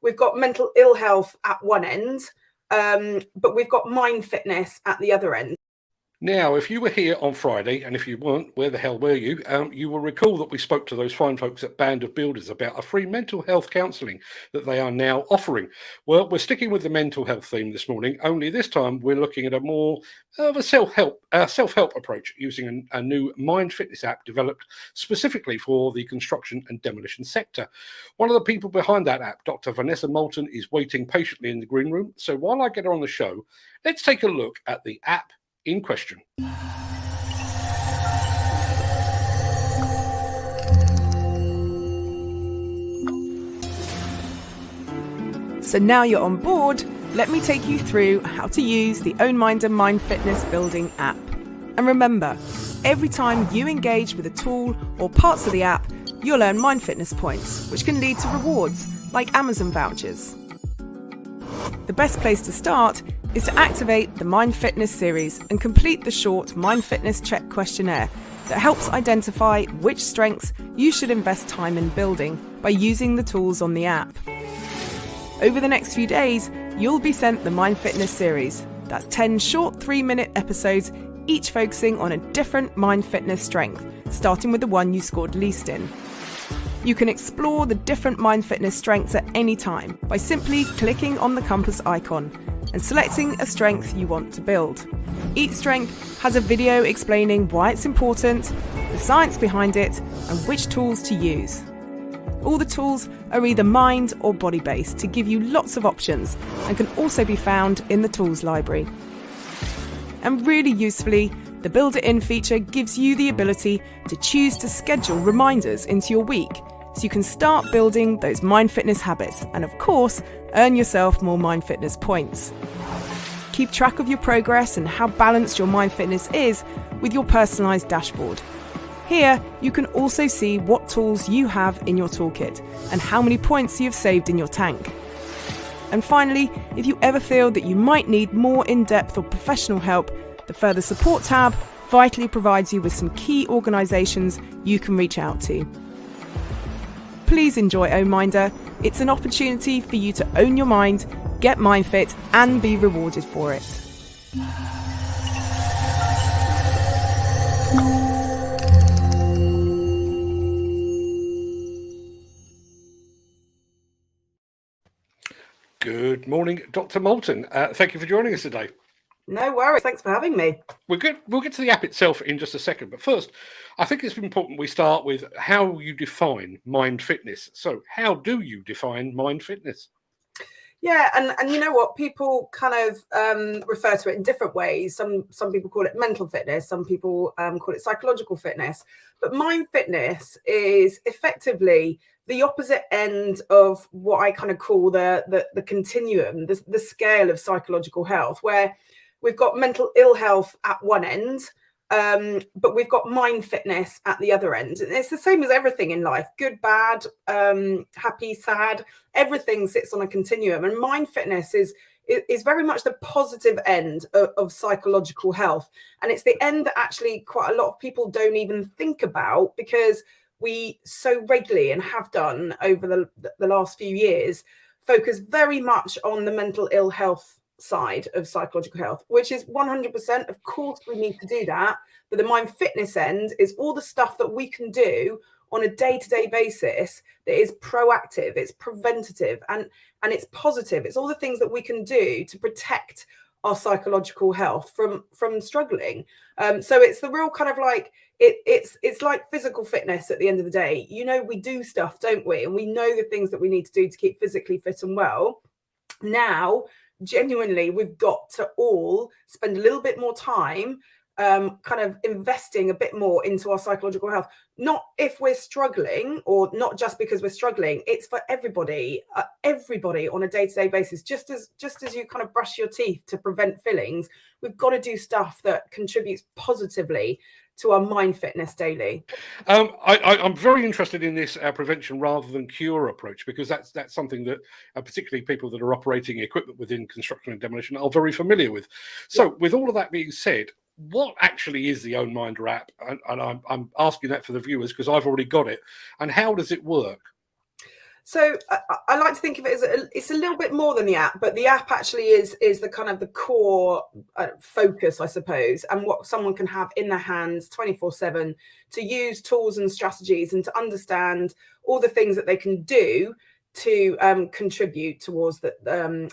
we've got mental ill health at one end, but we've got mind fitness at the other end. Now, if you were here on Friday, and if you weren't, where the hell were you? You will recall that we spoke to those fine folks at Band of Builders about a free mental health counselling that they are now offering. Well, we're sticking with the mental health theme this morning, only this time we're looking at a more of a self-help approach using a new mind fitness app developed specifically for the construction and demolition sector. One of the people behind that app, Dr. Vanessa Moulton, is waiting patiently in the green room. So while I get her on the show, let's take a look at the app in question. So now you're on board, let me take you through how to use the Ownminder Mind Fitness Building app. And remember, every time you engage with a tool or parts of the app, you'll earn Mind Fitness points, which can lead to rewards like Amazon vouchers. The best place to start is to activate the Mind Fitness series and complete the short Mind Fitness Check questionnaire that helps identify which strengths you should invest time in building by using the tools on the app. Over the next few days, you'll be sent the Mind Fitness series. That's 10 short 3-minute episodes, each focusing on a different mind fitness strength, starting with the one you scored least in. You can explore the different mind fitness strengths at any time by simply clicking on the compass icon and selecting a strength you want to build. Each strength has a video explaining why it's important, the science behind it, and which tools to use. All the tools are either mind or body based to give you lots of options and can also be found in the tools library. And really usefully, the Build It In feature gives you the ability to choose to schedule reminders into your week so you can start building those mind fitness habits and, of course, earn yourself more mind fitness points. Keep track of your progress and how balanced your mind fitness is with your personalised dashboard. Here, you can also see what tools you have in your toolkit and how many points you have saved in your tank. And finally, if you ever feel that you might need more in-depth or professional help, the Further Support tab vitally provides you with some key organisations you can reach out to. Please enjoy Ownminder. It's an opportunity for you to own your mind, get mind fit, and be rewarded for it. Good morning, Dr. Moulton. Thank you for joining us today. No worries. Thanks for having me. We'll get to the app itself in just a second. But first, I think it's important we start with how you define mind fitness. So how do you define mind fitness? Yeah, and you know what? People kind of refer to it in different ways. Some people call it mental fitness. Some people call it psychological fitness. But mind fitness is effectively the opposite end of what I kind of call the continuum, the scale of psychological health, where we've got mental ill health at one end, but we've got mind fitness at the other end. And it's the same as everything in life, good, bad, happy, sad, everything sits on a continuum. And mind fitness is very much the positive end of psychological health. And it's the end that actually quite a lot of people don't even think about, because we so regularly, and have done over the last few years, focus very much on the mental ill health side of psychological health, which is 100%. Of course, we need to do that. But the mind fitness end is all the stuff that we can do on a day-to-day basis that is proactive, it's preventative, and it's positive. It's all the things that we can do to protect our psychological health from struggling. So it's the real kind of like it's like physical fitness at the end of the day. You know, we do stuff, don't we? And we know the things that we need to do to keep physically fit and well. Now, genuinely, we've got to all spend a little bit more time kind of investing a bit more into our psychological health. Not if we're struggling, or not just because we're struggling. It's for everybody on a day-to-day basis. Just as you kind of brush your teeth to prevent fillings, we've got to do stuff that contributes positively to our mind fitness daily. I'm very interested in this prevention rather than cure approach, because that's something that particularly people that are operating equipment within construction and demolition are very familiar with. So with all of that being said, what actually is the Ownminder app? And I'm asking that for the viewers because I've already got it. And how does it work? So I like to think of it as it's a little bit more than the app, but the app actually is the kind of the core focus, I suppose, and what someone can have in their hands 24/7 to use tools and strategies and to understand all the things that they can do to contribute towards the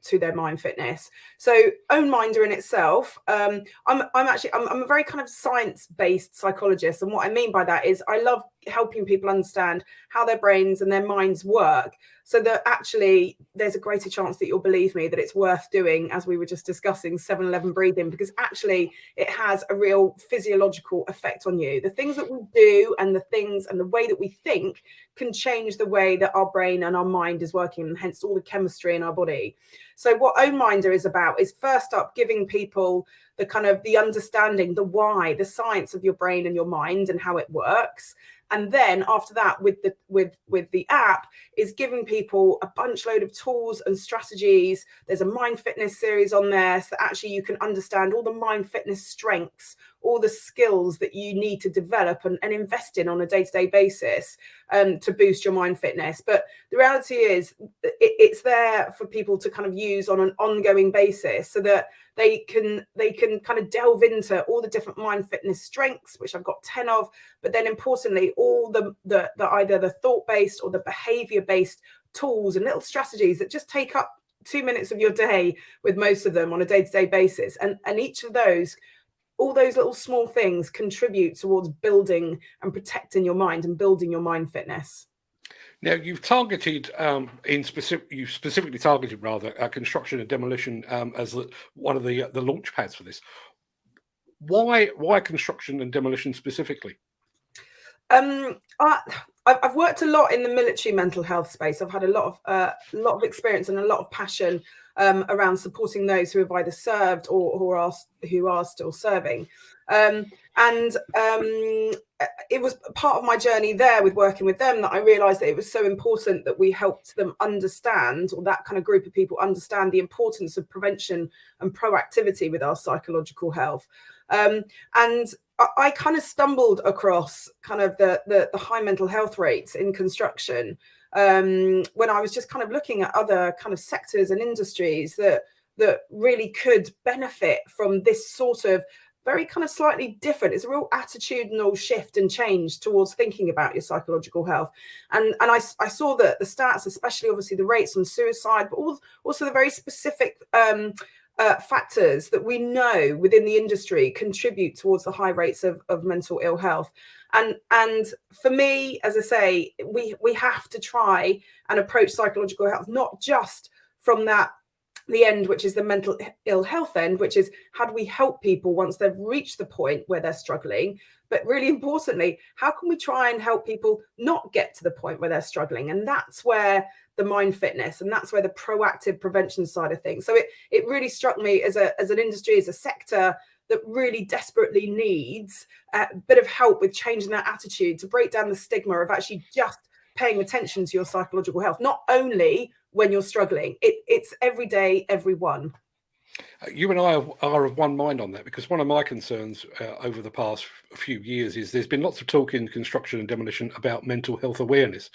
to their mind fitness. So Ownminder in itself, I'm a very kind of science-based psychologist, and what I mean by that is I love helping people understand how their brains and their minds work, so that actually there's a greater chance that you'll believe me that it's worth doing, as we were just discussing, 7-11 breathing, because actually it has a real physiological effect on you. The things that we do and the things and the way that we think can change the way that our brain and our mind is working, and hence all the chemistry in our body. So what Ownminder is about is, first up, giving people the kind of the understanding, the why, the science of your brain and your mind and how it works. And then after that, with the app, is giving people a bunch load of tools and strategies. There's a mind fitness series on there, so that actually you can understand all the mind fitness strengths, all the skills that you need to develop and invest in on a day-to-day basis to boost your mind fitness. But the reality is it's there for people to kind of use on an ongoing basis, so that they can kind of delve into all the different mind fitness strengths, which I've got 10 of, but then importantly, all the either the thought-based or the behavior-based tools and little strategies that just take up 2 minutes of your day, with most of them on a day-to-day basis. And each of those, all those little small things contribute towards building and protecting your mind and building your mind fitness. Now, you've targeted you specifically targeted construction and demolition as one of the launch pads for this. Why construction and demolition specifically? I've worked a lot in the military mental health space. I've had a lot of experience and a lot of passion around supporting those who have either served or who are still serving. It was part of my journey there with working with them that I realized that it was so important that we helped them understand, or that kind of group of people understand, the importance of prevention and proactivity with our psychological health. And I kind of stumbled across kind of the high mental health rates in construction when I was just kind of looking at other kind of sectors and industries that really could benefit from this sort of very kind of slightly different. It's a real attitudinal shift and change towards thinking about your psychological health. And I saw that the stats, especially obviously the rates on suicide, but also the very specific factors that we know within the industry contribute towards the high rates of mental ill health. And for me, as I say, we have to try and approach psychological health not just from the end, which is the mental ill health end, which is how do we help people once they've reached the point where they're struggling, but really importantly, how can we try and help people not get to the point where they're struggling? And that's where the mind fitness, and that's where the proactive prevention side of things. So it really struck me as an industry, as a sector that really desperately needs a bit of help with changing that attitude, to break down the stigma of actually just paying attention to your psychological health, not only when you're struggling. It's every day, everyone. You and I are of one mind on that, because one of my concerns over the past few years is there's been lots of talk in construction and demolition about mental health awareness,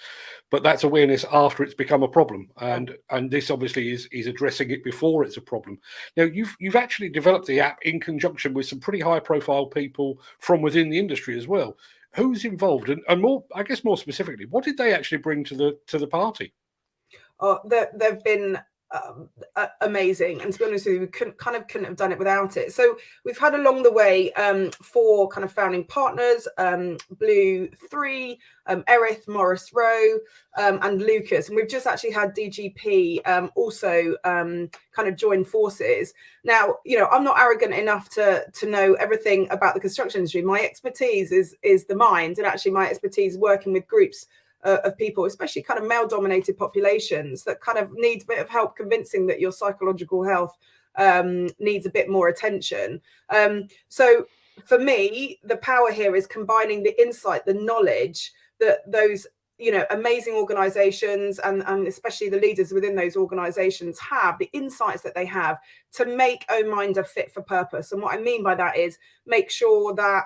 but that's awareness after it's become a problem, and this obviously is addressing it before it's a problem. Now, you've actually developed the app in conjunction with some pretty high profile people from within the industry as well. Who's involved, and more, I guess, more specifically, what did they actually bring to the party? Oh, they've been amazing, and to be honest with you, we couldn't have done it without it. So we've had along the way 4 kind of founding partners: Blue 3, Erith, Morris Rowe, and Lucas. And we've just actually had DGP also kind of join forces. Now, you know, I'm not arrogant enough to know everything about the construction industry. My expertise is the mind, and actually my expertise working with groups of people, especially kind of male-dominated populations, that kind of need a bit of help convincing that your psychological health needs a bit more attention. So for me, the power here is combining the insight, the knowledge that those, you know, amazing organizations and especially the leaders within those organizations have, the insights that they have to make Ownminder fit for purpose. And what I mean by that is make sure that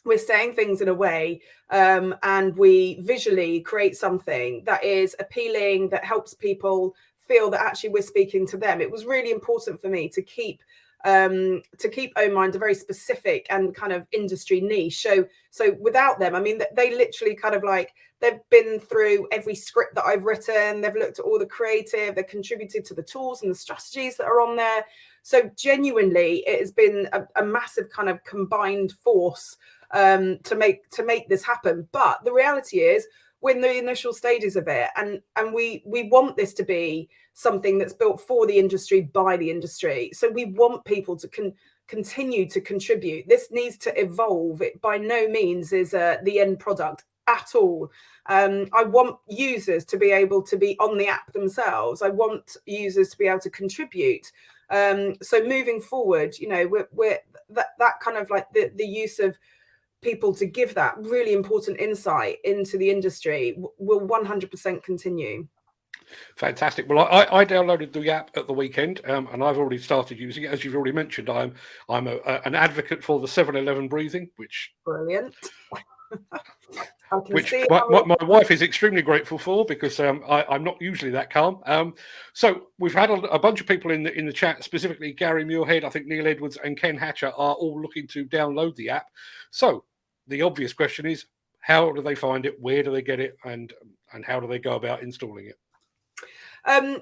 we're saying things in a way, and we visually create something that is appealing, that helps people feel that actually we're speaking to them. It was really important for me to keep Ownminder very specific and kind of industry niche. So without them, I mean, they literally kind of like, they've been through every script that I've written, they've looked at all the creative, they've contributed to the tools and the strategies that are on there. So genuinely, it has been a massive kind of combined force to make this happen. But the reality is, we're in the initial stages of it, and we want this to be something that's built for the industry by the industry. So we want people to continue to contribute. This needs to evolve. It by no means is the end product at all. I want users to be able to be on the app themselves. I want users to be able to contribute. So moving forward, you know, we're that kind of like the use of people to give that really important insight into the industry will 100% continue. Fantastic. Well, I downloaded the app at the weekend, and I've already started using it. As you've already mentioned, I'm an advocate for the 7-Eleven breathing, which Brilliant. which my wife is extremely grateful for, because I'm not usually that calm. So we've had a bunch of people in the chat, specifically Gary Muirhead, I think Neil Edwards and Ken Hatcher are all looking to download the app. So the obvious question is, how do they find it? Where do they get it? And how do they go about installing it?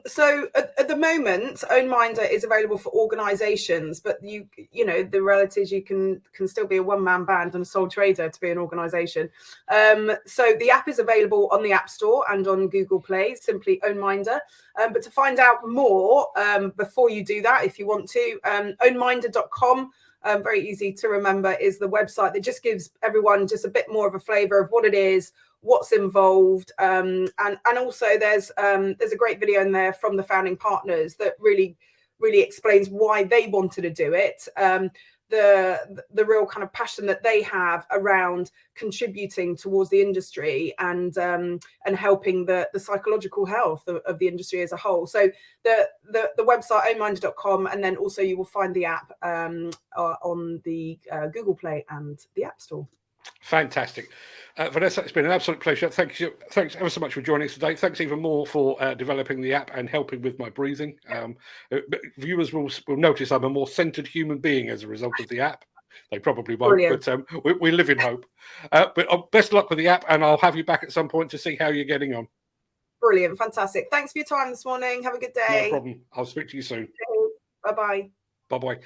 So at the moment, Ownminder is available for organisations, but you know, the reality is you can still be a one-man band and a sole trader to be an organisation. So the app is available on the App Store and on Google Play, simply Ownminder. But to find out more, before you do that, if you want to, ownminder.com. Very easy to remember, is the website that just gives everyone just a bit more of a flavour of what it is, what's involved, and also there's a great video in there from the founding partners that really explains why they wanted to do it, the real kind of passion that they have around contributing towards the industry and helping the psychological health of the industry as a whole. So the website ownminder.com, and then also you will find the app on the Google Play and the App Store. Fantastic. Vanessa, it's been an absolute pleasure. Thanks ever so much for joining us today. Thanks even more for developing the app and helping with my breathing. Viewers will notice I'm a more centered human being as a result of the app. They probably won't, Brilliant. But we live in hope. But best of luck with the app, and I'll have you back at some point to see how you're getting on. Brilliant. Fantastic. Thanks for your time this morning. Have a good day. No problem. I'll speak to you soon. Bye-bye. Bye-bye.